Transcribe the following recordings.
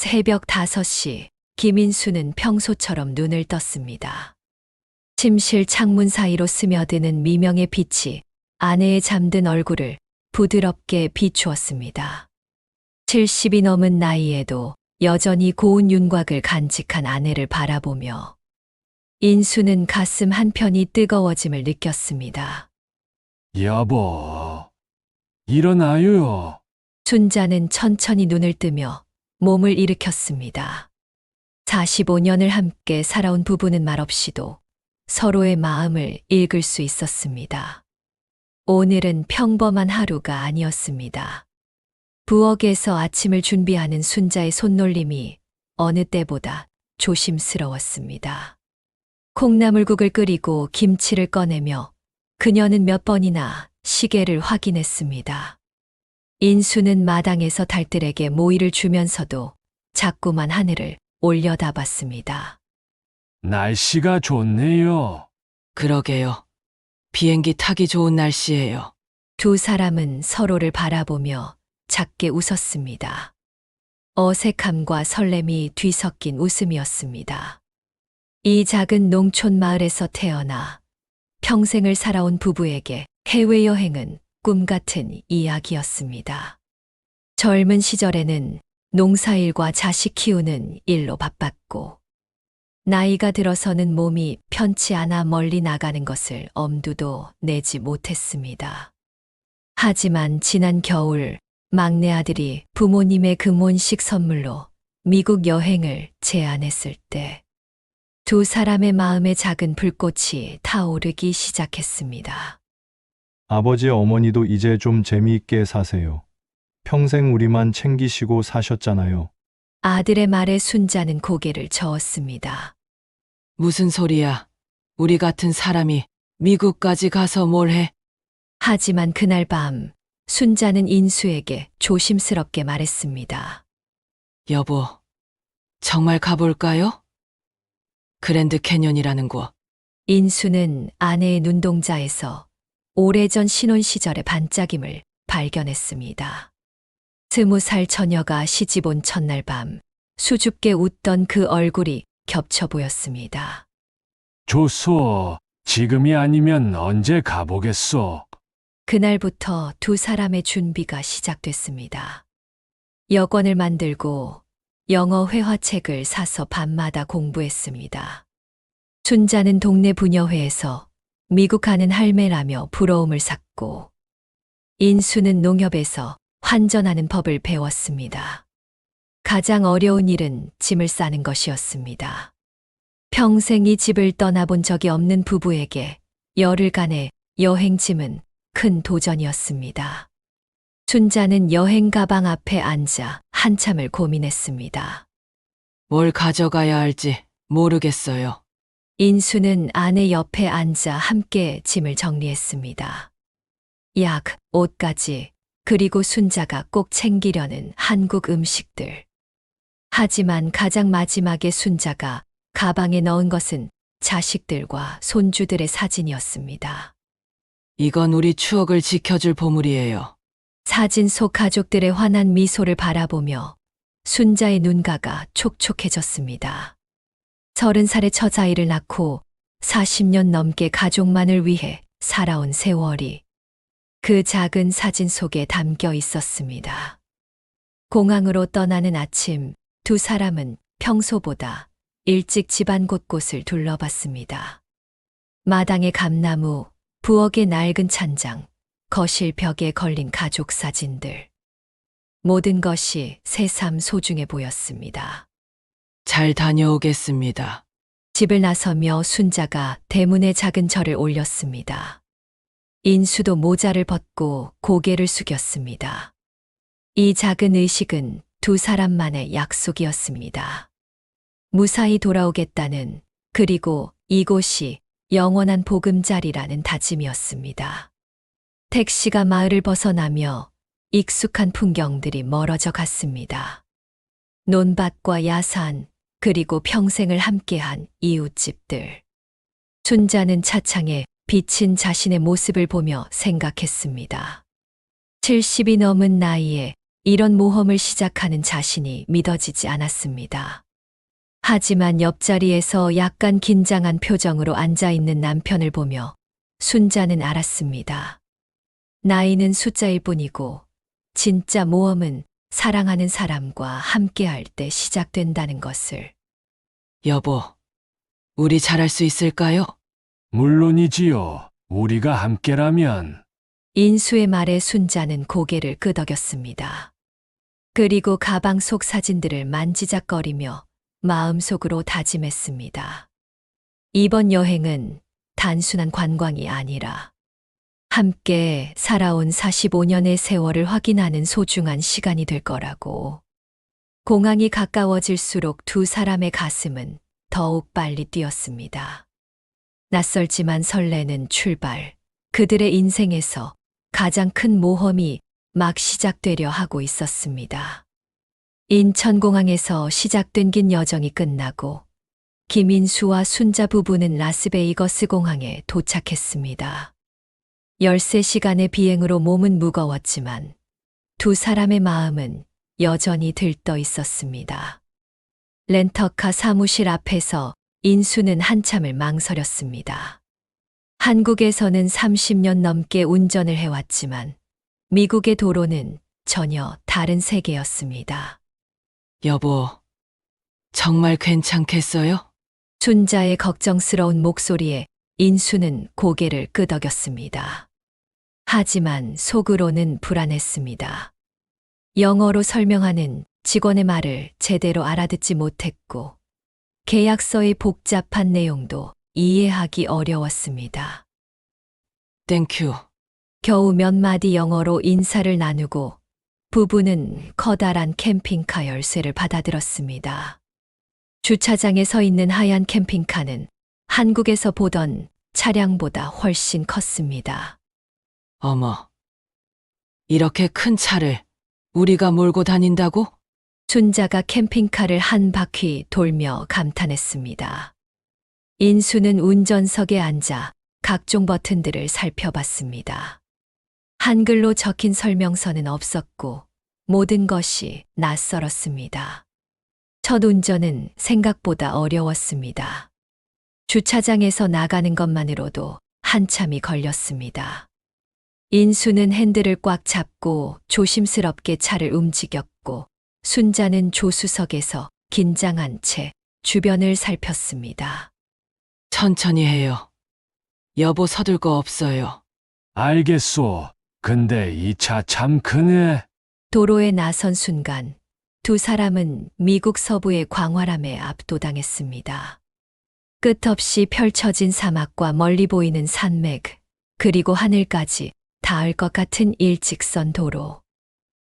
새벽 5시, 김인수는 평소처럼 눈을 떴습니다. 침실 창문 사이로 스며드는 미명의 빛이 아내의 잠든 얼굴을 부드럽게 비추었습니다. 70이 넘은 나이에도 여전히 고운 윤곽을 간직한 아내를 바라보며 인수는 가슴 한편이 뜨거워짐을 느꼈습니다. 여보, 일어나요. 순자는 천천히 눈을 뜨며 몸을 일으켰습니다. 45년을 함께 살아온 부부는 말없이도 서로의 마음을 읽을 수 있었습니다. 오늘은 평범한 하루가 아니었습니다. 부엌에서 아침을 준비하는 순자의 손놀림이 어느 때보다 조심스러웠습니다. 콩나물국을 끓이고 김치를 꺼내며 그녀는 몇 번이나 시계를 확인했습니다. 인수는 마당에서 달들에게 모이를 주면서도 자꾸만 하늘을 올려다봤습니다. 날씨가 좋네요. 그러게요. 비행기 타기 좋은 날씨예요. 두 사람은 서로를 바라보며 작게 웃었습니다. 어색함과 설렘이 뒤섞인 웃음이었습니다. 이 작은 농촌 마을에서 태어나 평생을 살아온 부부에게 해외여행은 꿈 같은 이야기였습니다. 젊은 시절에는 농사일과 자식 키우는 일로 바빴고, 나이가 들어서는 몸이 편치 않아 멀리 나가는 것을 엄두도 내지 못했습니다. 하지만 지난 겨울 막내 아들이 부모님의 금혼식 선물로 미국 여행을 제안했을 때 두 사람의 마음에 작은 불꽃이 타오르기 시작했습니다. 아버지 어머니도 이제 좀 재미있게 사세요. 평생 우리만 챙기시고 사셨잖아요. 아들의 말에 순자는 고개를 저었습니다. 무슨 소리야? 우리 같은 사람이 미국까지 가서 뭘 해? 하지만 그날 밤 순자는 인수에게 조심스럽게 말했습니다. 여보, 정말 가볼까요? 그랜드 캐년이라는 곳. 인수는 아내의 눈동자에서 오래전 신혼 시절의 반짝임을 발견했습니다. 20살 처녀가 시집 온 첫날 밤 수줍게 웃던 그 얼굴이 겹쳐 보였습니다. 좋소. 지금이 아니면 언제 가보겠소. 그날부터 두 사람의 준비가 시작됐습니다. 여권을 만들고 영어 회화책을 사서 밤마다 공부했습니다. 순자는 동네 부녀회에서 미국 가는 할매라며 부러움을 샀고, 인수는 농협에서 환전하는 법을 배웠습니다. 가장 어려운 일은 짐을 싸는 것이었습니다. 평생 이 집을 떠나본 적이 없는 부부에게 열흘간의 여행짐은 큰 도전이었습니다. 순자는 여행 가방 앞에 앉아 한참을 고민했습니다. 뭘 가져가야 할지 모르겠어요. 인수는 아내 옆에 앉아 함께 짐을 정리했습니다. 약, 옷까지, 그리고 순자가 꼭 챙기려는 한국 음식들. 하지만 가장 마지막에 순자가 가방에 넣은 것은 자식들과 손주들의 사진이었습니다. 이건 우리 추억을 지켜줄 보물이에요. 사진 속 가족들의 환한 미소를 바라보며 순자의 눈가가 촉촉해졌습니다. 30살의 처자아이를 낳고 40년 넘게 가족만을 위해 살아온 세월이 그 작은 사진 속에 담겨 있었습니다. 공항으로 떠나는 아침, 두 사람은 평소보다 일찍 집안 곳곳을 둘러봤습니다. 마당의 감나무, 부엌의 낡은 찬장, 거실 벽에 걸린 가족 사진들. 모든 것이 새삼 소중해 보였습니다. 잘 다녀오겠습니다. 집을 나서며 순자가 대문에 작은 절을 올렸습니다. 인수도 모자를 벗고 고개를 숙였습니다. 이 작은 의식은 두 사람만의 약속이었습니다. 무사히 돌아오겠다는, 그리고 이곳이 영원한 보금자리라는 다짐이었습니다. 택시가 마을을 벗어나며 익숙한 풍경들이 멀어져 갔습니다. 논밭과 야산, 그리고 평생을 함께한 이웃집들. 순자는 차창에 비친 자신의 모습을 보며 생각했습니다. 70이 넘은 나이에 이런 모험을 시작하는 자신이 믿어지지 않았습니다. 하지만 옆자리에서 약간 긴장한 표정으로 앉아있는 남편을 보며 순자는 알았습니다. 나이는 숫자일 뿐이고 진짜 모험은 사랑하는 사람과 함께할 때 시작된다는 것을. 여보, 우리 잘할 수 있을까요? 물론이지요. 우리가 함께라면. 인수의 말에 순자는 고개를 끄덕였습니다. 그리고 가방 속 사진들을 만지작거리며 마음속으로 다짐했습니다. 이번 여행은 단순한 관광이 아니라 함께 살아온 45년의 세월을 확인하는 소중한 시간이 될 거라고. 공항이 가까워질수록 두 사람의 가슴은 더욱 빨리 뛰었습니다. 낯설지만 설레는 출발. 그들의 인생에서 가장 큰 모험이 막 시작되려 하고 있었습니다. 인천공항에서 시작된 긴 여정이 끝나고 김인수와 순자 부부는 라스베이거스 공항에 도착했습니다. 13시간의 비행으로 몸은 무거웠지만 두 사람의 마음은 여전히 들떠 있었습니다. 렌터카 사무실 앞에서 인수는 한참을 망설였습니다. 한국에서는 30년 넘게 운전을 해왔지만 미국의 도로는 전혀 다른 세계였습니다. 여보, 정말 괜찮겠어요? 순자의 걱정스러운 목소리에 인수는 고개를 끄덕였습니다. 하지만 속으로는 불안했습니다. 영어로 설명하는 직원의 말을 제대로 알아듣지 못했고 계약서의 복잡한 내용도 이해하기 어려웠습니다. 땡큐. 겨우 몇 마디 영어로 인사를 나누고 부부는 커다란 캠핑카 열쇠를 받아들었습니다. 주차장에 서 있는 하얀 캠핑카는 한국에서 보던 차량보다 훨씬 컸습니다. 어머, 이렇게 큰 차를 우리가 몰고 다닌다고? 순자가 캠핑카를 한 바퀴 돌며 감탄했습니다. 인수는 운전석에 앉아 각종 버튼들을 살펴봤습니다. 한글로 적힌 설명서는 없었고 모든 것이 낯설었습니다. 첫 운전은 생각보다 어려웠습니다. 주차장에서 나가는 것만으로도 한참이 걸렸습니다. 인수는 핸들을 꽉 잡고 조심스럽게 차를 움직였고 순자는 조수석에서 긴장한 채 주변을 살폈습니다. 천천히 해요. 여보 서둘 거 없어요. 알겠소. 근데 이 차 참 크네. 도로에 나선 순간 두 사람은 미국 서부의 광활함에 압도당했습니다. 끝없이 펼쳐진 사막과 멀리 보이는 산맥, 그리고 하늘까지 닿을 것 같은 일직선 도로.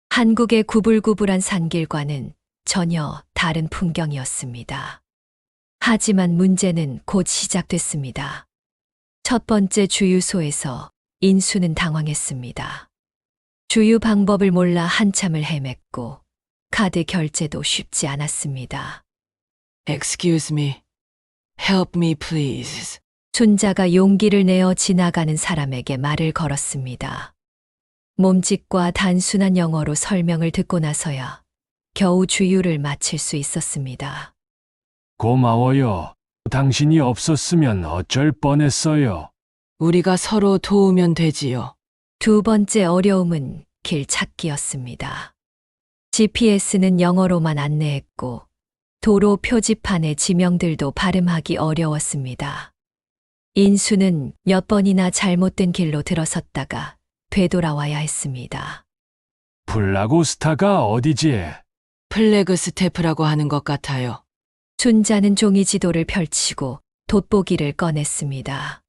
한국의 구불구불한 산길과는 전혀 다른 풍경이었습니다. 하지만 문제는 곧 시작됐습니다. 첫 번째 주유소에서 인수는 당황했습니다. 주유 방법을 몰라 한참을 헤맸고 카드 결제도 쉽지 않았습니다. Excuse me. Help me please. 순자가 용기를 내어 지나가는 사람에게 말을 걸었습니다. 몸짓과 단순한 영어로 설명을 듣고 나서야 겨우 주유를 마칠 수 있었습니다. 고마워요. 당신이 없었으면 어쩔 뻔했어요. 우리가 서로 도우면 되지요. 두 번째 어려움은 길 찾기였습니다. GPS는 영어로만 안내했고 도로 표지판의 지명들도 발음하기 어려웠습니다. 인수는 몇 번이나 잘못된 길로 들어섰다가 되돌아와야 했습니다. 블라고스타가 어디지? 플래그 스태프라고 하는 것 같아요. 순자는 종이 지도를 펼치고 돋보기를 꺼냈습니다.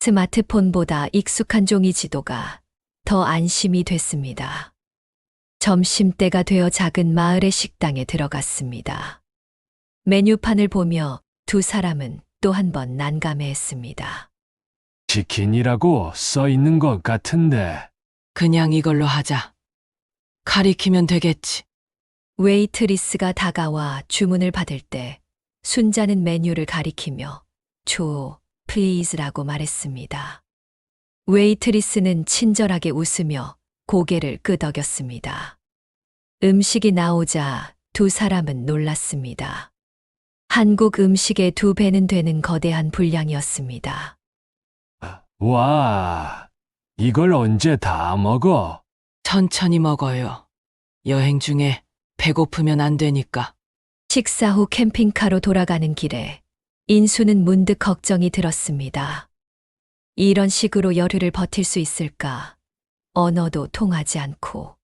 스마트폰보다 익숙한 종이 지도가 더 안심이 됐습니다. 점심때가 되어 작은 마을의 식당에 들어갔습니다. 메뉴판을 보며 두 사람은 또 한 번 난감해했습니다. 치킨이라고 써 있는 것 같은데. 그냥 이걸로 하자. 가리키면 되겠지. 웨이트리스가 다가와 주문을 받을 때 순자는 메뉴를 가리키며 조, 플리즈라고 말했습니다. 웨이트리스는 친절하게 웃으며 고개를 끄덕였습니다. 음식이 나오자 두 사람은 놀랐습니다. 한국 음식의 2배는 되는 거대한 분량이었습니다. 와, 이걸 언제 다 먹어? 천천히 먹어요. 여행 중에 배고프면 안 되니까. 식사 후 캠핑카로 돌아가는 길에 인수는 문득 걱정이 들었습니다. 이런 식으로 열흘을 버틸 수 있을까? 언어도 통하지 않고.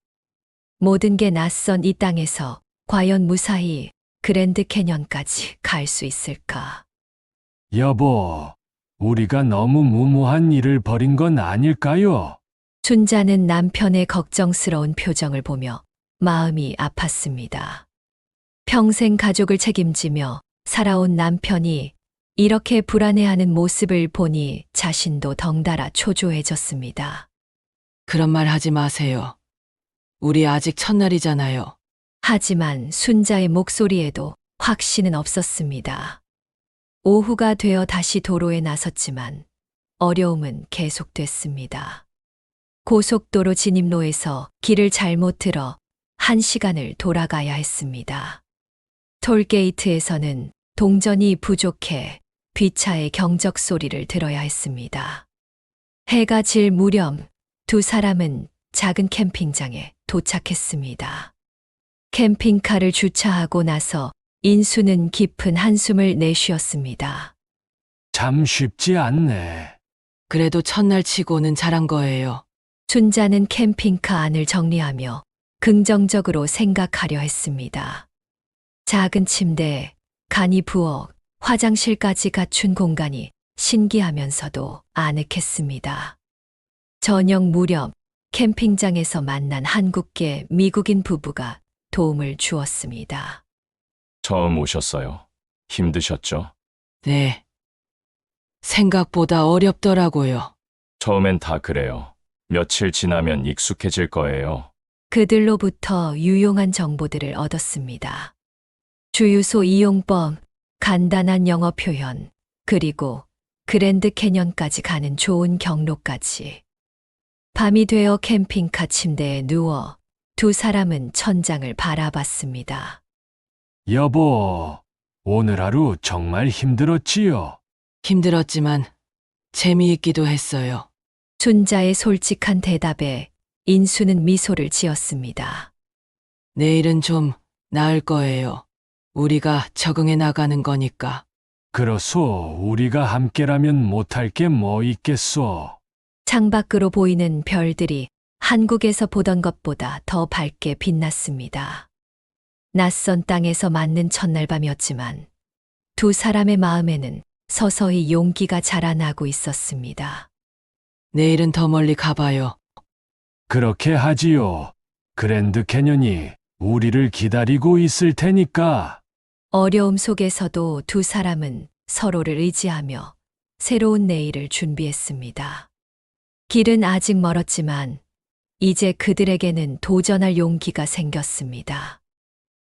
모든 게 낯선 이 땅에서 과연 무사히 그랜드 캐년까지 갈 수 있을까? 여보, 우리가 너무 무모한 일을 벌인 건 아닐까요? 순자는 남편의 걱정스러운 표정을 보며 마음이 아팠습니다. 평생 가족을 책임지며 살아온 남편이 이렇게 불안해하는 모습을 보니 자신도 덩달아 초조해졌습니다. 그런 말 하지 마세요. 우리 아직 첫날이잖아요. 하지만 순자의 목소리에도 확신은 없었습니다. 오후가 되어 다시 도로에 나섰지만 어려움은 계속됐습니다. 고속도로 진입로에서 길을 잘못 들어 1시간을 돌아가야 했습니다. 톨게이트에서는 동전이 부족해 뒷차의 경적 소리를 들어야 했습니다. 해가 질 무렵 두 사람은 작은 캠핑장에 도착했습니다. 캠핑카를 주차하고 나서 인수는 깊은 한숨을 내쉬었습니다. 참 쉽지 않네. 그래도 첫날 치고는 잘한 거예요. 순자는 캠핑카 안을 정리하며 긍정적으로 생각하려 했습니다. 작은 침대, 간이 부엌, 화장실까지 갖춘 공간이 신기하면서도 아늑했습니다. 저녁 무렵 캠핑장에서 만난 한국계 미국인 부부가 도움을 주었습니다. 처음 오셨어요. 힘드셨죠? 네. 생각보다 어렵더라고요. 처음엔 다 그래요. 며칠 지나면 익숙해질 거예요. 그들로부터 유용한 정보들을 얻었습니다. 주유소 이용법, 간단한 영어 표현, 그리고 그랜드 캐년까지 가는 좋은 경로까지. 밤이 되어 캠핑카 침대에 누워 두 사람은 천장을 바라봤습니다. 여보, 오늘 하루 정말 힘들었지요? 힘들었지만 재미있기도 했어요. 순자의 솔직한 대답에 인수는 미소를 지었습니다. 내일은 좀 나을 거예요. 우리가 적응해 나가는 거니까. 그렇소, 우리가 함께라면 못할 게 뭐 있겠소? 창밖으로 보이는 별들이 한국에서 보던 것보다 더 밝게 빛났습니다. 낯선 땅에서 맞는 첫날 밤이었지만 두 사람의 마음에는 서서히 용기가 자라나고 있었습니다. 내일은 더 멀리 가봐요. 그렇게 하지요. 그랜드 캐년이 우리를 기다리고 있을 테니까. 어려움 속에서도 두 사람은 서로를 의지하며 새로운 내일을 준비했습니다. 길은 아직 멀었지만 이제 그들에게는 도전할 용기가 생겼습니다.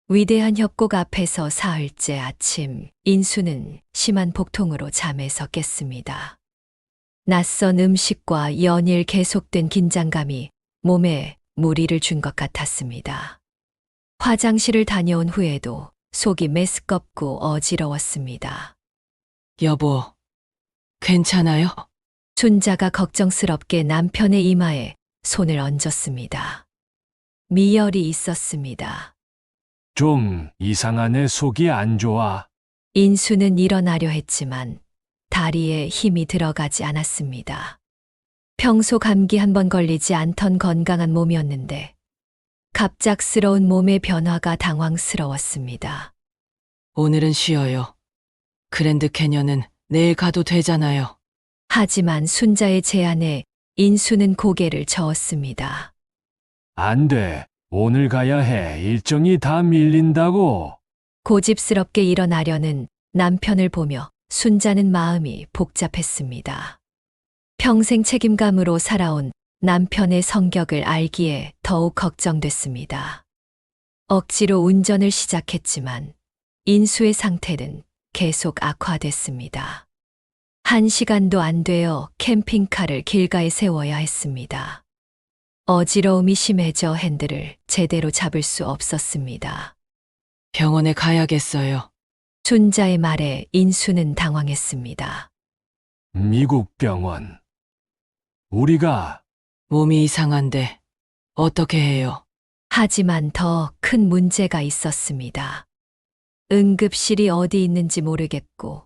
위대한 협곡 앞에서 사흘째 아침, 인수는 심한 복통으로 잠에서 깼습니다. 낯선 음식과 연일 계속된 긴장감이 몸에 무리를 준 것 같았습니다. 화장실을 다녀온 후에도 속이 메스껍고 어지러웠습니다. 여보, 괜찮아요? 순자가 걱정스럽게 남편의 이마에 손을 얹었습니다. 미열이 있었습니다. 좀 이상하네, 속이 안 좋아. 인수는 일어나려 했지만 다리에 힘이 들어가지 않았습니다. 평소 감기 한 번 걸리지 않던 건강한 몸이었는데 갑작스러운 몸의 변화가 당황스러웠습니다. 오늘은 쉬어요. 그랜드 캐년은 내일 가도 되잖아요. 하지만 순자의 제안에 인수는 고개를 저었습니다. 안 돼. 오늘 가야 해. 일정이 다 밀린다고. 고집스럽게 일어나려는 남편을 보며 순자는 마음이 복잡했습니다. 평생 책임감으로 살아온 남편의 성격을 알기에 더욱 걱정됐습니다. 억지로 운전을 시작했지만 인수의 상태는 계속 악화됐습니다. 1시간도 안 되어 캠핑카를 길가에 세워야 했습니다. 어지러움이 심해져 핸들을 제대로 잡을 수 없었습니다. 병원에 가야겠어요. 순자의 말에 인수는 당황했습니다. 미국 병원. 우리가 몸이 이상한데 어떻게 해요? 하지만 더 큰 문제가 있었습니다. 응급실이 어디 있는지 모르겠고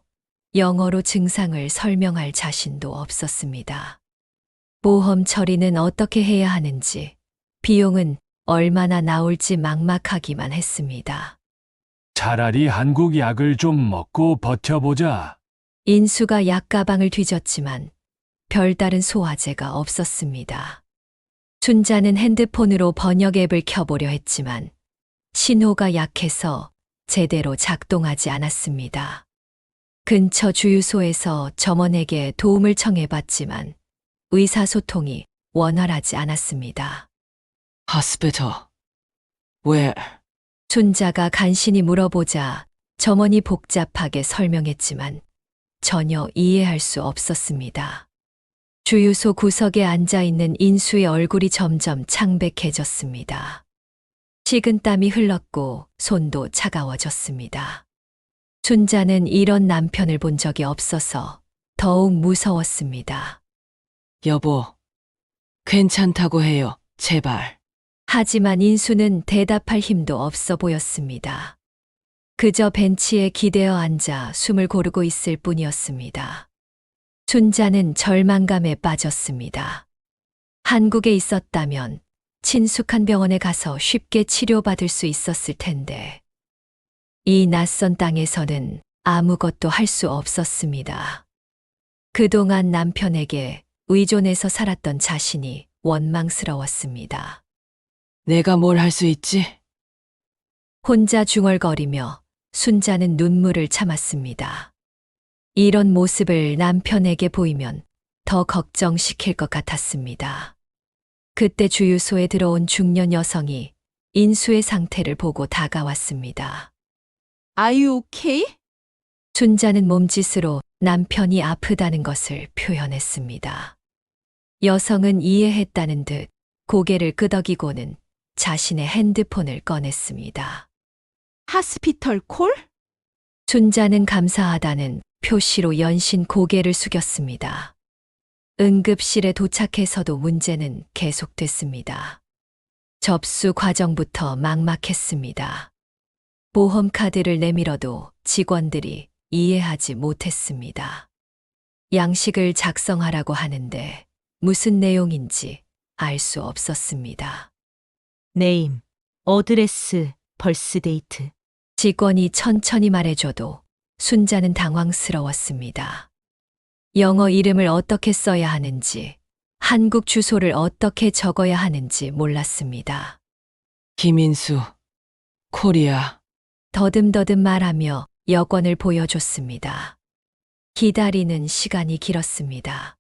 영어로 증상을 설명할 자신도 없었습니다. 보험 처리는 어떻게 해야 하는지, 비용은 얼마나 나올지 막막하기만 했습니다. 차라리 한국 약을 좀 먹고 버텨보자. 인수가 약가방을 뒤졌지만 별다른 소화제가 없었습니다. 순자는 핸드폰으로 번역 앱을 켜보려 했지만 신호가 약해서 제대로 작동하지 않았습니다. 근처 주유소에서 점원에게 도움을 청해봤지만 의사소통이 원활하지 않았습니다. Hospital. Where? 순자가 간신히 물어보자 점원이 복잡하게 설명했지만 전혀 이해할 수 없었습니다. 주유소 구석에 앉아 있는 인수의 얼굴이 점점 창백해졌습니다. 식은땀이 흘렀고 손도 차가워졌습니다. 순자는 이런 남편을 본 적이 없어서 더욱 무서웠습니다. 여보. 괜찮다고 해요. 제발. 하지만 인수는 대답할 힘도 없어 보였습니다. 그저 벤치에 기대어 앉아 숨을 고르고 있을 뿐이었습니다. 순자는 절망감에 빠졌습니다. 한국에 있었다면 친숙한 병원에 가서 쉽게 치료받을 수 있었을 텐데 이 낯선 땅에서는 아무것도 할 수 없었습니다. 그동안 남편에게 의존해서 살았던 자신이 원망스러웠습니다. 내가 뭘 할 수 있지? 혼자 중얼거리며 순자는 눈물을 참았습니다. 이런 모습을 남편에게 보이면 더 걱정시킬 것 같았습니다. 그때 주유소에 들어온 중년 여성이 인수의 상태를 보고 다가왔습니다. Are you okay? 순자는 몸짓으로 남편이 아프다는 것을 표현했습니다. 여성은 이해했다는 듯 고개를 끄덕이고는 자신의 핸드폰을 꺼냈습니다. 하스피털 콜? 순자는 감사하다는 표시로 연신 고개를 숙였습니다. 응급실에 도착해서도 문제는 계속됐습니다. 접수 과정부터 막막했습니다. 보험카드를 내밀어도 직원들이 이해하지 못했습니다. 양식을 작성하라고 하는데 무슨 내용인지 알 수 없었습니다. 네임, 어드레스, 벌스데이트. 직원이 천천히 말해줘도 순자는 당황스러웠습니다. 영어 이름을 어떻게 써야 하는지, 한국 주소를 어떻게 적어야 하는지 몰랐습니다. 김인수. 코리아. 더듬더듬 말하며 여권을 보여줬습니다. 기다리는 시간이 길었습니다.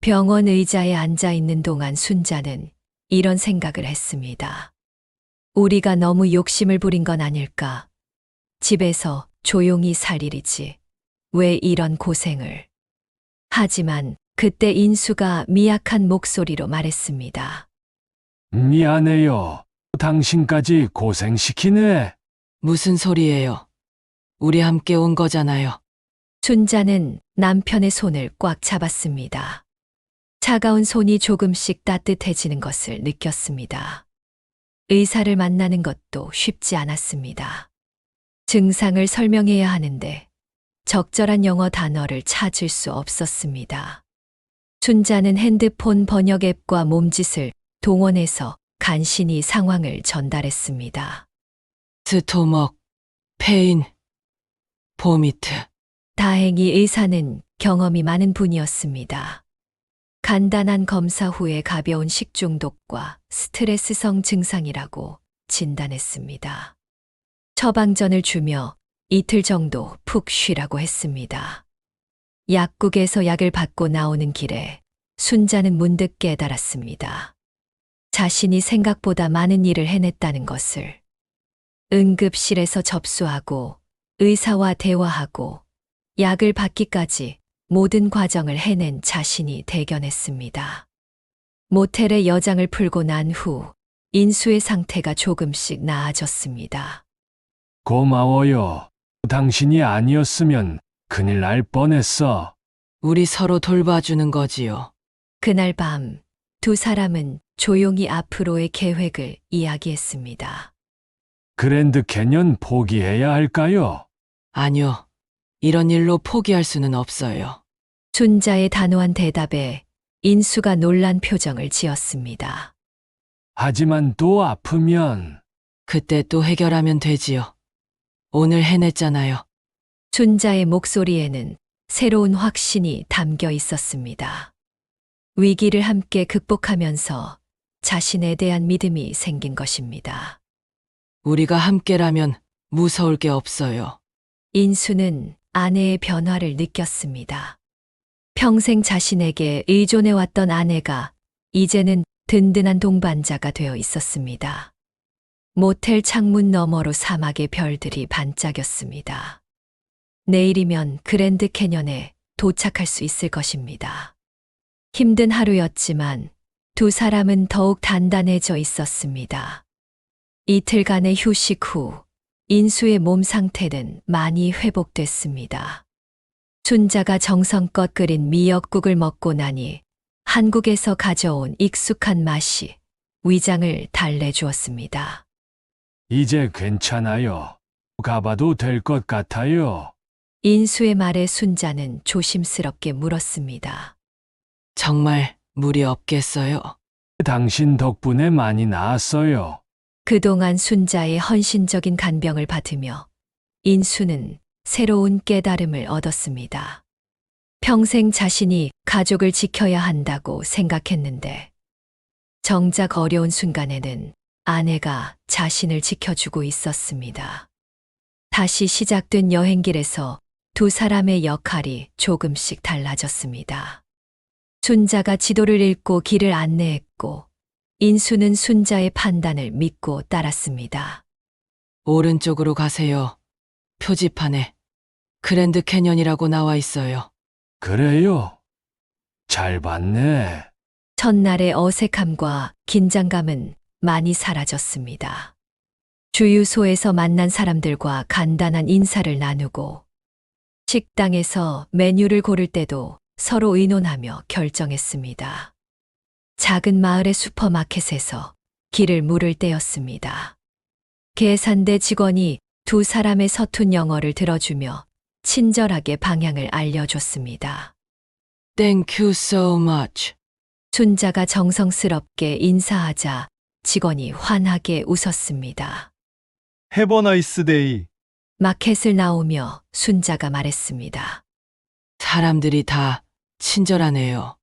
병원 의자에 앉아 있는 동안 순자는 이런 생각을 했습니다. 우리가 너무 욕심을 부린 건 아닐까? 집에서 조용히 살 일이지. 왜 이런 고생을? 하지만 그때 인수가 미약한 목소리로 말했습니다. 미안해요. 당신까지 고생시키네. 무슨 소리예요? 우리 함께 온 거잖아요. 순자는 남편의 손을 꽉 잡았습니다. 차가운 손이 조금씩 따뜻해지는 것을 느꼈습니다. 의사를 만나는 것도 쉽지 않았습니다. 증상을 설명해야 하는데 적절한 영어 단어를 찾을 수 없었습니다. 순자는 핸드폰 번역 앱과 몸짓을 동원해서 간신히 상황을 전달했습니다. 스토먹, 페인, 보미트. 다행히 의사는 경험이 많은 분이었습니다. 간단한 검사 후에 가벼운 식중독과 스트레스성 증상이라고 진단했습니다. 처방전을 주며 이틀 정도 푹 쉬라고 했습니다. 약국에서 약을 받고 나오는 길에 순자는 문득 깨달았습니다. 자신이 생각보다 많은 일을 해냈다는 것을. 응급실에서 접수하고 의사와 대화하고 약을 받기까지 모든 과정을 해낸 자신이 대견했습니다. 모텔에 여장을 풀고 난 후 인수의 상태가 조금씩 나아졌습니다. 고마워요. 당신이 아니었으면 큰일 날 뻔했어. 우리 서로 돌봐주는 거지요. 그날 밤 두 사람은 조용히 앞으로의 계획을 이야기했습니다. 그랜드 캐년 포기해야 할까요? 아니요. 이런 일로 포기할 수는 없어요. 순자의 단호한 대답에 인수가 놀란 표정을 지었습니다. 하지만 또 아프면 그때 또 해결하면 되지요. 오늘 해냈잖아요. 순자의 목소리에는 새로운 확신이 담겨 있었습니다. 위기를 함께 극복하면서 자신에 대한 믿음이 생긴 것입니다. 우리가 함께라면 무서울 게 없어요. 인수는 아내의 변화를 느꼈습니다. 평생 자신에게 의존해왔던 아내가 이제는 든든한 동반자가 되어 있었습니다. 모텔 창문 너머로 사막의 별들이 반짝였습니다. 내일이면 그랜드 캐년에 도착할 수 있을 것입니다. 힘든 하루였지만 두 사람은 더욱 단단해져 있었습니다. 이틀간의 휴식 후 인수의 몸 상태는 많이 회복됐습니다. 순자가 정성껏 끓인 미역국을 먹고 나니 한국에서 가져온 익숙한 맛이 위장을 달래주었습니다. 이제 괜찮아요. 가봐도 될 것 같아요. 인수의 말에 순자는 조심스럽게 물었습니다. 정말 무리 없겠어요. 당신 덕분에 많이 나았어요. 그동안 순자의 헌신적인 간병을 받으며 인수는 새로운 깨달음을 얻었습니다. 평생 자신이 가족을 지켜야 한다고 생각했는데 정작 어려운 순간에는 아내가 자신을 지켜주고 있었습니다. 다시 시작된 여행길에서 두 사람의 역할이 조금씩 달라졌습니다. 순자가 지도를 읽고 길을 안내했고 인수는 순자의 판단을 믿고 따랐습니다. 오른쪽으로 가세요. 표지판에 그랜드 캐년이라고 나와 있어요. 그래요? 잘 봤네. 첫날의 어색함과 긴장감은 많이 사라졌습니다. 주유소에서 만난 사람들과 간단한 인사를 나누고 식당에서 메뉴를 고를 때도 서로 의논하며 결정했습니다. 작은 마을의 슈퍼마켓에서 길을 물을 때였습니다. 계산대 직원이 두 사람의 서툰 영어를 들어주며 친절하게 방향을 알려줬습니다. Thank you so much. 순자가 정성스럽게 인사하자 직원이 환하게 웃었습니다. Have a nice day. 마켓을 나오며 순자가 말했습니다. 사람들이 다 친절하네요.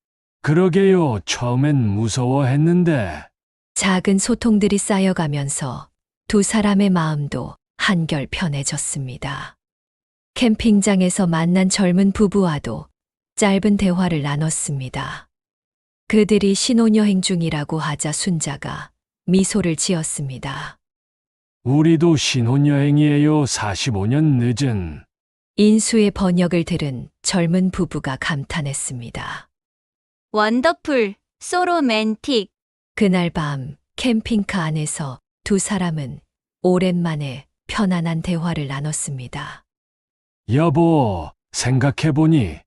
그러게요. 처음엔 무서워했는데. 작은 소통들이 쌓여가면서 두 사람의 마음도 한결 편해졌습니다. 캠핑장에서 만난 젊은 부부와도 짧은 대화를 나눴습니다. 그들이 신혼여행 중이라고 하자 순자가 미소를 지었습니다. 우리도 신혼여행이에요. 45년 늦은. 인수의 번역을 들은 젊은 부부가 감탄했습니다. 원더풀, 소로맨틱. 그날 밤 캠핑카 안에서 두 사람은 오랜만에 편안한 대화를 나눴습니다. 여보, 생각해보니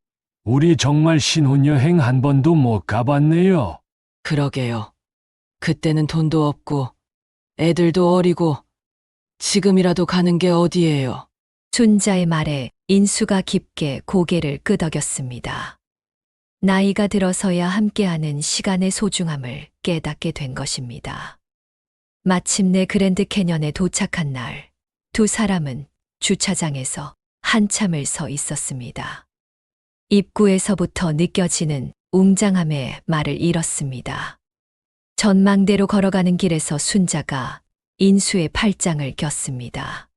우리 정말 신혼여행 한 번도 못 가봤네요. 그러게요. 그때는 돈도 없고 애들도 어리고 지금이라도 가는 게 어디예요. 순자의 말에 인수가 깊게 고개를 끄덕였습니다. 나이가 들어서야 함께하는 시간의 소중함을 깨닫게 된 것입니다. 마침내 그랜드 캐년에 도착한 날, 두 사람은 주차장에서 한참을 서 있었습니다. 입구에서부터 느껴지는 웅장함에 말을 잃었습니다. 전망대로 걸어가는 길에서 순자가 인수의 팔짱을 꼈습니다.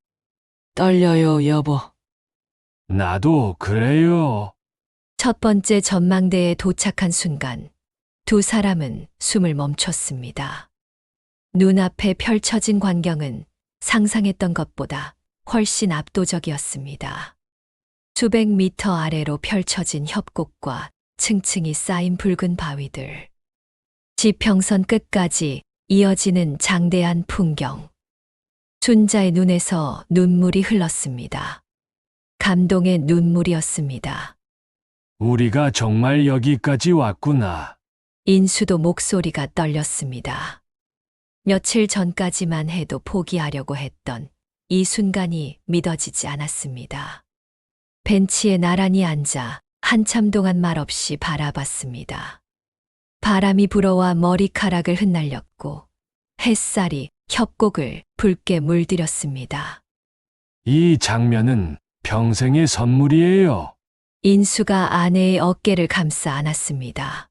떨려요, 여보. 나도 그래요. 첫 번째 전망대에 도착한 순간 두 사람은 숨을 멈췄습니다. 눈앞에 펼쳐진 광경은 상상했던 것보다 훨씬 압도적이었습니다. 수백 미터 아래로 펼쳐진 협곡과 층층이 쌓인 붉은 바위들. 지평선 끝까지 이어지는 장대한 풍경. 순자의 눈에서 눈물이 흘렀습니다. 감동의 눈물이었습니다. 우리가 정말 여기까지 왔구나. 인수도 목소리가 떨렸습니다. 며칠 전까지만 해도 포기하려고 했던 이 순간이 믿어지지 않았습니다. 벤치에 나란히 앉아 한참 동안 말없이 바라봤습니다. 바람이 불어와 머리카락을 흩날렸고 햇살이 협곡을 붉게 물들였습니다. 이 장면은 평생의 선물이에요. 인수가 아내의 어깨를 감싸 안았습니다.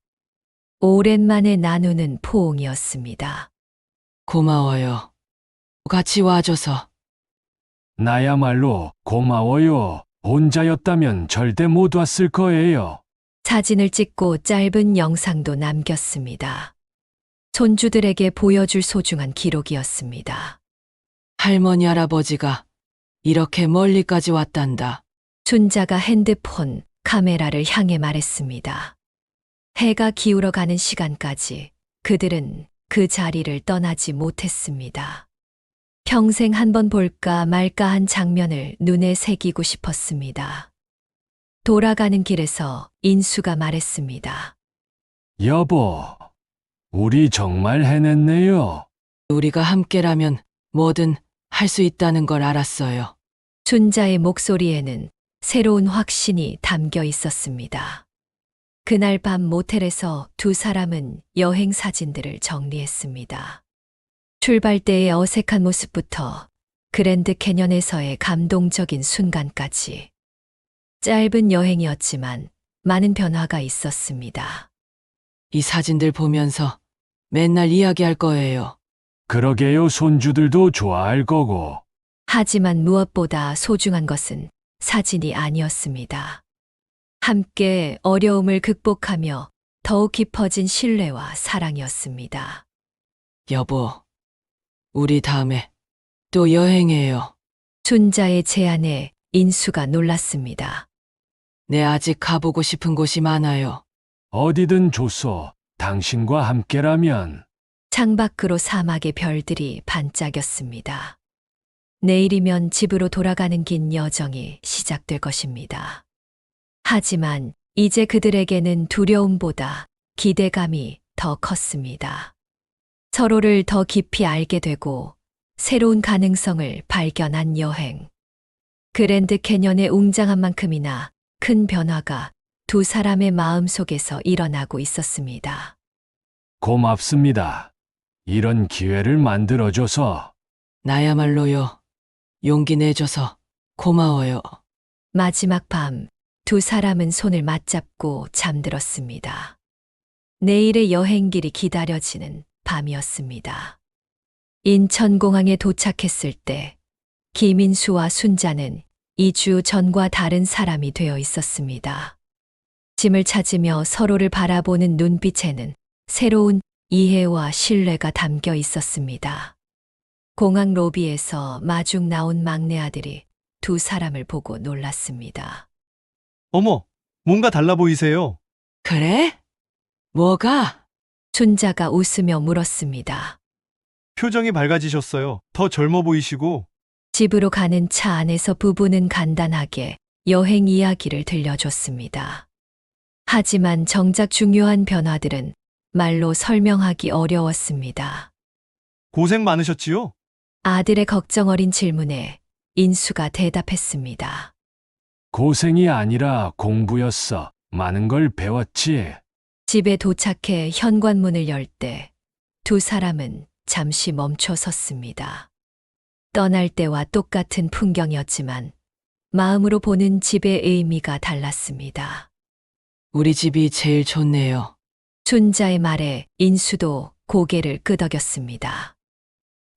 오랜만에 나누는 포옹이었습니다. 고마워요. 같이 와줘서. 나야말로 고마워요. 혼자였다면 절대 못 왔을 거예요. 사진을 찍고 짧은 영상도 남겼습니다. 손주들에게 보여줄 소중한 기록이었습니다. 할머니 할아버지가 이렇게 멀리까지 왔단다. 순자가 핸드폰, 카메라를 향해 말했습니다. 해가 기울어 가는 시간까지 그들은 그 자리를 떠나지 못했습니다. 평생 한 번 볼까 말까 한 장면을 눈에 새기고 싶었습니다. 돌아가는 길에서 인수가 말했습니다. 여보, 우리 정말 해냈네요. 우리가 함께라면 뭐든 할 수 있다는 걸 알았어요. 순자의 목소리에는 새로운 확신이 담겨 있었습니다. 그날 밤 모텔에서 두 사람은 여행 사진들을 정리했습니다. 출발 때의 어색한 모습부터 그랜드 캐년에서의 감동적인 순간까지. 짧은 여행이었지만 많은 변화가 있었습니다. 이 사진들 보면서 맨날 이야기할 거예요. 그러게요, 손주들도 좋아할 거고. 하지만 무엇보다 소중한 것은 사진이 아니었습니다. 함께 어려움을 극복하며 더욱 깊어진 신뢰와 사랑이었습니다. 여보, 우리 다음에 또 여행해요. 순자의 제안에 인수가 놀랐습니다. 내 아직 가보고 싶은 곳이 많아요. 어디든 좋소. 당신과 함께라면. 창밖으로 사막의 별들이 반짝였습니다. 내일이면 집으로 돌아가는 긴 여정이 시작될 것입니다. 하지만 이제 그들에게는 두려움보다 기대감이 더 컸습니다. 서로를 더 깊이 알게 되고 새로운 가능성을 발견한 여행. 그랜드 캐년의 웅장한 만큼이나 큰 변화가 두 사람의 마음 속에서 일어나고 있었습니다. 고맙습니다. 이런 기회를 만들어줘서. 나야말로요. 용기 내줘서 고마워요. 마지막 밤, 두 사람은 손을 맞잡고 잠들었습니다. 내일의 여행길이 기다려지는 밤이었습니다. 인천공항에 도착했을 때, 김인수와 순자는 2주 전과 다른 사람이 되어 있었습니다. 짐을 찾으며 서로를 바라보는 눈빛에는 새로운 이해와 신뢰가 담겨 있었습니다. 공항 로비에서 마중 나온 막내 아들이 두 사람을 보고 놀랐습니다. 어머, 뭔가 달라 보이세요. 그래? 뭐가? 순자가 웃으며 물었습니다. 표정이 밝아지셨어요. 더 젊어 보이시고. 집으로 가는 차 안에서 부부는 간단하게 여행 이야기를 들려줬습니다. 하지만 정작 중요한 변화들은 말로 설명하기 어려웠습니다. 고생 많으셨지요? 아들의 걱정 어린 질문에 인수가 대답했습니다. 고생이 아니라 공부였어. 많은 걸 배웠지. 집에 도착해 현관문을 열 때 두 사람은 잠시 멈춰 섰습니다. 떠날 때와 똑같은 풍경이었지만 마음으로 보는 집의 의미가 달랐습니다. 우리 집이 제일 좋네요. 순자의 말에 인수도 고개를 끄덕였습니다.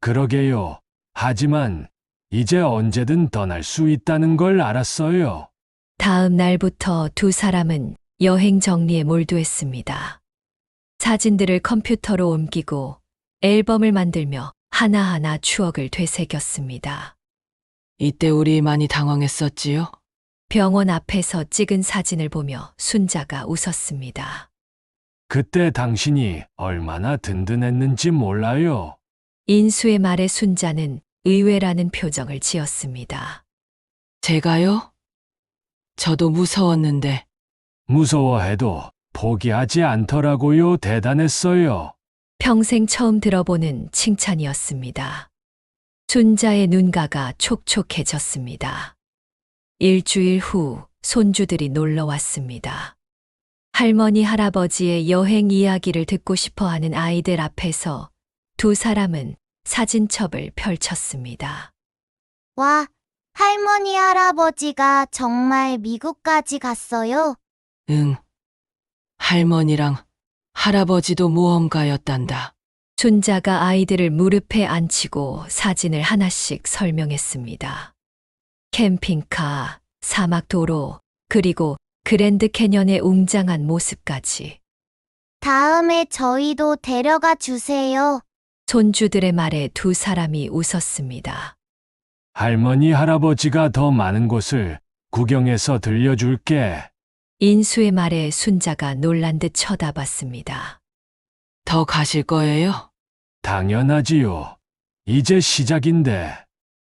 그러게요. 하지만 이제 언제든 떠날 수 있다는 걸 알았어요. 다음 날부터 두 사람은 여행 정리에 몰두했습니다. 사진들을 컴퓨터로 옮기고 앨범을 만들며 하나하나 추억을 되새겼습니다. 이때 우리 많이 당황했었지요? 병원 앞에서 찍은 사진을 보며 순자가 웃었습니다. 그때 당신이 얼마나 든든했는지 몰라요. 인수의 말에 순자는 의외라는 표정을 지었습니다. 제가요? 저도 무서웠는데 무서워해도 포기하지 않더라고요. 대단했어요. 평생 처음 들어보는 칭찬이었습니다. 순자의 눈가가 촉촉해졌습니다. 일주일 후 손주들이 놀러 왔습니다. 할머니, 할아버지의 여행 이야기를 듣고 싶어 하는 아이들 앞에서 두 사람은 사진첩을 펼쳤습니다. 와, 할머니, 할아버지가 정말 미국까지 갔어요? 응. 할머니랑 할아버지도 모험가였단다. 순자가 아이들을 무릎에 앉히고 사진을 하나씩 설명했습니다. 캠핑카, 사막도로, 그리고 그랜드 캐년의 웅장한 모습까지. 다음에 저희도 데려가 주세요. 손주들의 말에 두 사람이 웃었습니다. 할머니, 할아버지가 더 많은 곳을 구경해서 들려줄게. 인수의 말에 순자가 놀란 듯 쳐다봤습니다. 더 가실 거예요? 당연하지요. 이제 시작인데.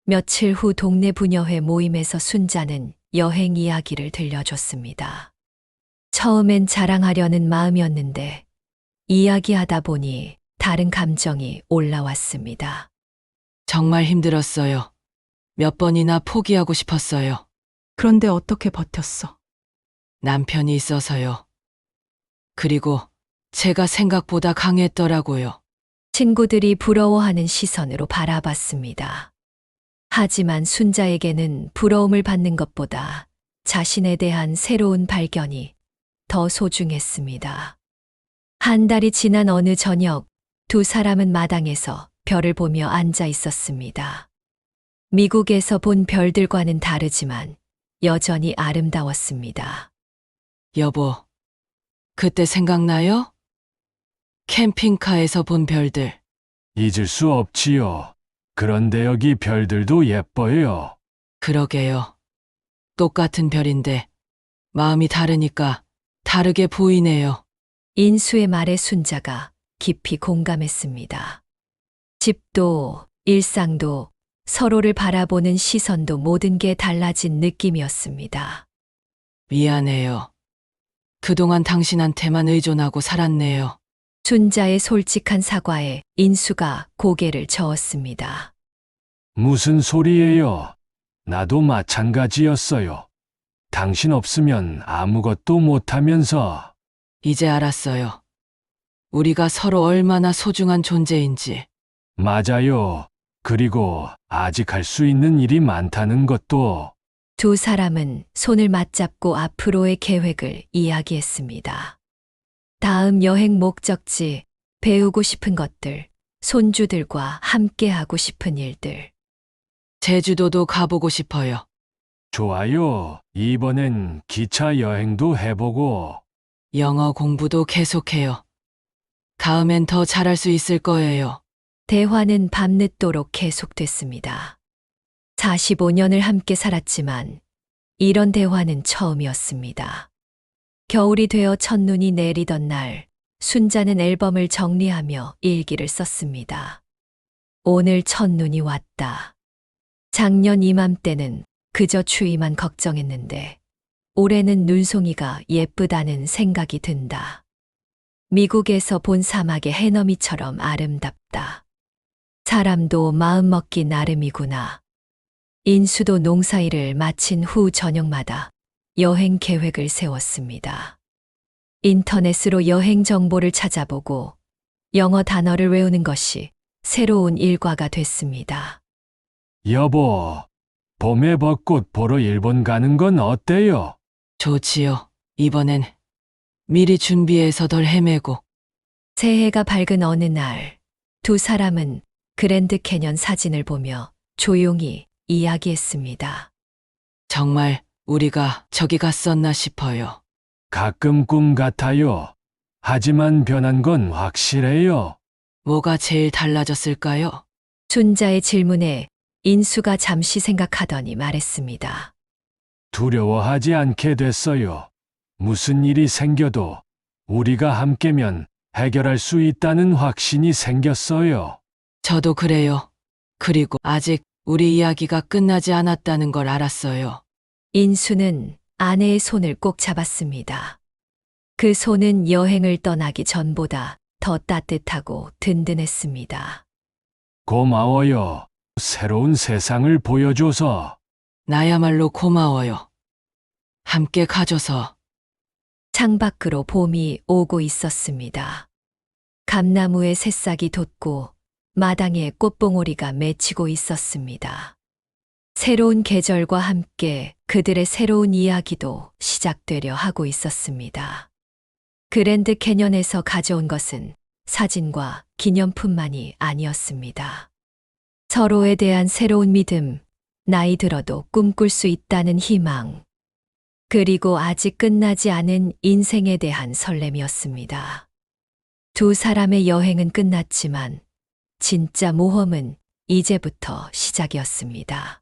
며칠 후 동네 부녀회 모임에서 순자는 여행 이야기를 들려줬습니다. 처음엔 자랑하려는 마음이었는데 이야기하다 보니 다른 감정이 올라왔습니다. 정말 힘들었어요. 몇 번이나 포기하고 싶었어요. 그런데 어떻게 버텼어? 남편이 있어서요. 그리고 제가 생각보다 강했더라고요. 친구들이 부러워하는 시선으로 바라봤습니다. 하지만 순자에게는 부러움을 받는 것보다 자신에 대한 새로운 발견이 더 소중했습니다. 한 달이 지난 어느 저녁, 두 사람은 마당에서 별을 보며 앉아 있었습니다. 미국에서 본 별들과는 다르지만 여전히 아름다웠습니다. 여보, 그때 생각나요? 캠핑카에서 본 별들. 잊을 수 없지요. 그런데 여기 별들도 예뻐요. 그러게요. 똑같은 별인데 마음이 다르니까 다르게 보이네요. 인수의 말에 순자가 깊이 공감했습니다. 집도, 일상도, 서로를 바라보는 시선도 모든 게 달라진 느낌이었습니다. 미안해요. 그동안 당신한테만 의존하고 살았네요. 순자의 솔직한 사과에 인수가 고개를 저었습니다. 무슨 소리예요? 나도 마찬가지였어요. 당신 없으면 아무것도 못하면서. 이제 알았어요. 우리가 서로 얼마나 소중한 존재인지. 맞아요. 그리고 아직 할 수 있는 일이 많다는 것도. 두 사람은 손을 맞잡고 앞으로의 계획을 이야기했습니다. 다음 여행 목적지, 배우고 싶은 것들, 손주들과 함께하고 싶은 일들. 제주도도 가보고 싶어요. 좋아요. 이번엔 기차 여행도 해보고. 영어 공부도 계속해요. 다음엔 더 잘할 수 있을 거예요. 대화는 밤늦도록 계속됐습니다. 45년을 함께 살았지만 이런 대화는 처음이었습니다. 겨울이 되어 첫눈이 내리던 날, 순자는 앨범을 정리하며 일기를 썼습니다. 오늘 첫눈이 왔다. 작년 이맘때는 그저 추위만 걱정했는데 올해는 눈송이가 예쁘다는 생각이 든다. 미국에서 본 사막의 해넘이처럼 아름답다. 사람도 마음먹기 나름이구나. 인수도 농사일을 마친 후 저녁마다 여행 계획을 세웠습니다. 인터넷으로 여행 정보를 찾아보고 영어 단어를 외우는 것이 새로운 일과가 됐습니다. 여보, 봄의 벚꽃 보러 일본 가는 건 어때요? 좋지요. 이번엔 미리 준비해서 덜 헤매고. 새해가 밝은 어느 날, 두 사람은 그랜드 캐년 사진을 보며 조용히 이야기했습니다. 정말 우리가 저기 갔었나 싶어요. 가끔 꿈 같아요. 하지만 변한 건 확실해요. 뭐가 제일 달라졌을까요? 순자의 질문에 인수가 잠시 생각하더니 말했습니다. 두려워하지 않게 됐어요. 무슨 일이 생겨도 우리가 함께면 해결할 수 있다는 확신이 생겼어요. 저도 그래요. 그리고 아직 우리 이야기가 끝나지 않았다는 걸 알았어요. 인수는 아내의 손을 꼭 잡았습니다. 그 손은 여행을 떠나기 전보다 더 따뜻하고 든든했습니다. 고마워요. 새로운 세상을 보여줘서. 나야말로 고마워요. 함께 가줘서. 창밖으로 봄이 오고 있었습니다. 감나무의 새싹이 돋고 마당에 꽃봉오리가 맺히고 있었습니다. 새로운 계절과 함께 그들의 새로운 이야기도 시작되려 하고 있었습니다. 그랜드 캐년에서 가져온 것은 사진과 기념품만이 아니었습니다. 서로에 대한 새로운 믿음, 나이 들어도 꿈꿀 수 있다는 희망, 그리고 아직 끝나지 않은 인생에 대한 설렘이었습니다. 두 사람의 여행은 끝났지만 진짜 모험은 이제부터 시작이었습니다.